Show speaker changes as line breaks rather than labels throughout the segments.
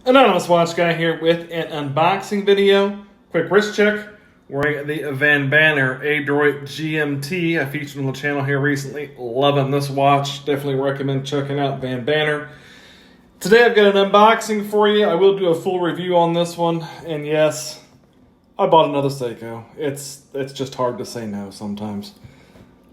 Anonymous Watch Guy here with an unboxing video. Quick wrist check. Wearing the Van Banner Adroit GMT. I featured on the channel here recently. Loving this watch. Definitely recommend checking out Van Banner. Today I've got an unboxing for you. I will do a full review on this one. And yes, I bought another Seiko. It's just hard to say no sometimes.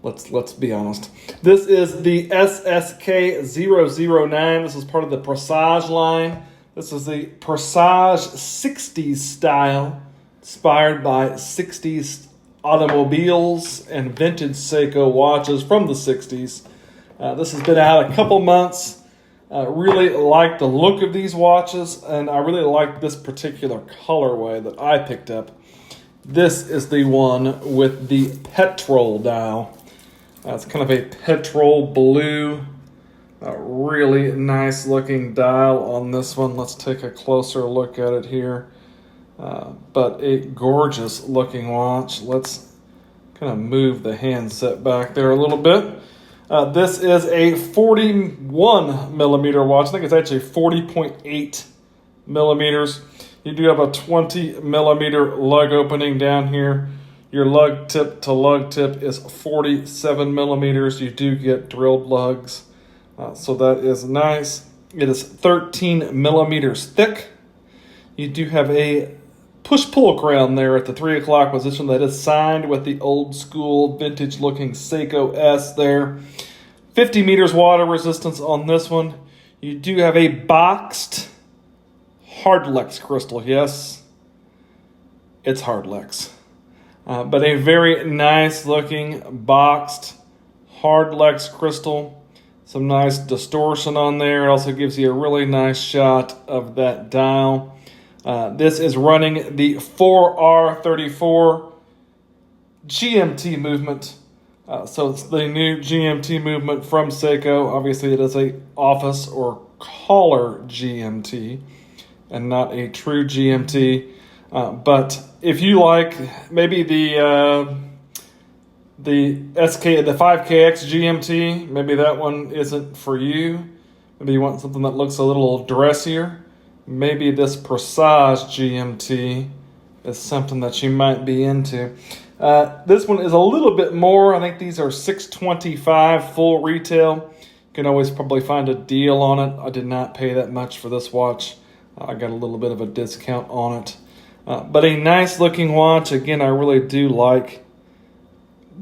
Let's be honest. This is the SSK009. This is part of the Presage line. This is the Presage 60s style, inspired by 60s automobiles and vintage Seiko watches from the 60s. This has been out a couple months. Really like the look of these watches, and I really like this particular colorway that I picked up. This is the one with the Petrol dial. It's kind of a petrol blue, really nice looking dial on this one. Let's take a closer look at it here. But a gorgeous looking watch. Let's kind of move the handset back there a little bit. This is a 41 millimeter watch. I think it's actually 40.8 millimeters. You do have a 20 millimeter lug opening down here. Your lug tip to lug tip is 47 millimeters. You do get drilled lugs, so that is nice. It is 13 millimeters thick. You do have a push-pull crown there at the 3 o'clock position that is signed with the old school vintage looking Seiko S there. 50 meters water resistance on this one. You do have a boxed Hardlex crystal. Yes, it's Hardlex. But a very nice looking boxed Hardlex crystal. Some nice distortion on there. It also gives you a really nice shot of that dial. This is running the 4R34 GMT movement. So it's the new GMT movement from Seiko. Obviously it is a office or collar GMT and not a true GMT. But if you like maybe the 5KX GMT, maybe that one isn't for you. Maybe you want something that looks a little dressier. Maybe this Presage GMT is something that you might be into. This one is a little bit more. I think these are $625 full retail. You can always probably find a deal on it. I did not pay that much for this watch. I got a little bit of a discount on it. But a nice looking watch. Again, I really do like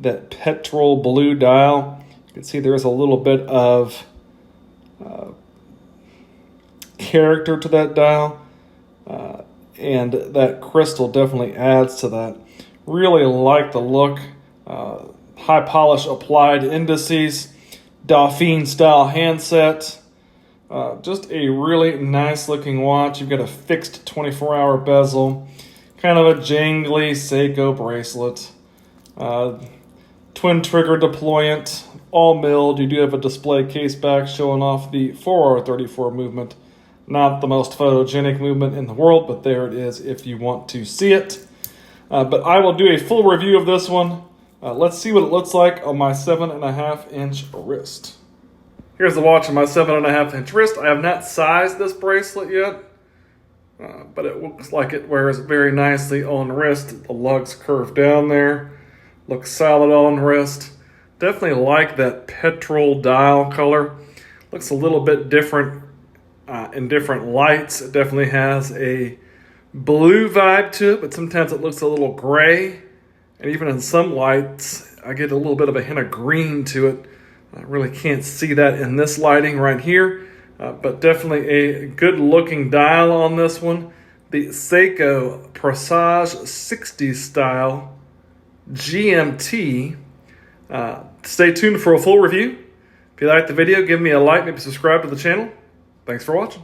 that petrol blue dial. You can see there is a little bit of character to that dial. And that crystal definitely adds to that. Really like the look. High polish applied indices. Dauphine style handset. Just a really nice looking watch. You've got a fixed 24-hour bezel. Kind of a jangly Seiko bracelet. Twin trigger deployant. All milled. You do have a display case back showing off the 4R34 movement. Not the most photogenic movement in the world, but there it is if you want to see it. But I will do a full review of this one. Let's see what it looks like on my 7.5-inch wrist. Here's the watch on my 7.5-inch wrist. I have not sized this bracelet yet, but it looks like it wears very nicely on wrist. The lugs curve down there. Looks solid on wrist. Definitely like that petrol dial color. Looks a little bit different in different lights. It definitely has a blue vibe to it, but sometimes it looks a little gray. And even in some lights, I get a little bit of a hint of green to it. I really can't see that in this lighting right here, but definitely a good looking dial on this one. The Seiko Presage 60s style GMT. Stay tuned for a full review. If you liked the video, give me a like, maybe subscribe to the channel. Thanks for watching.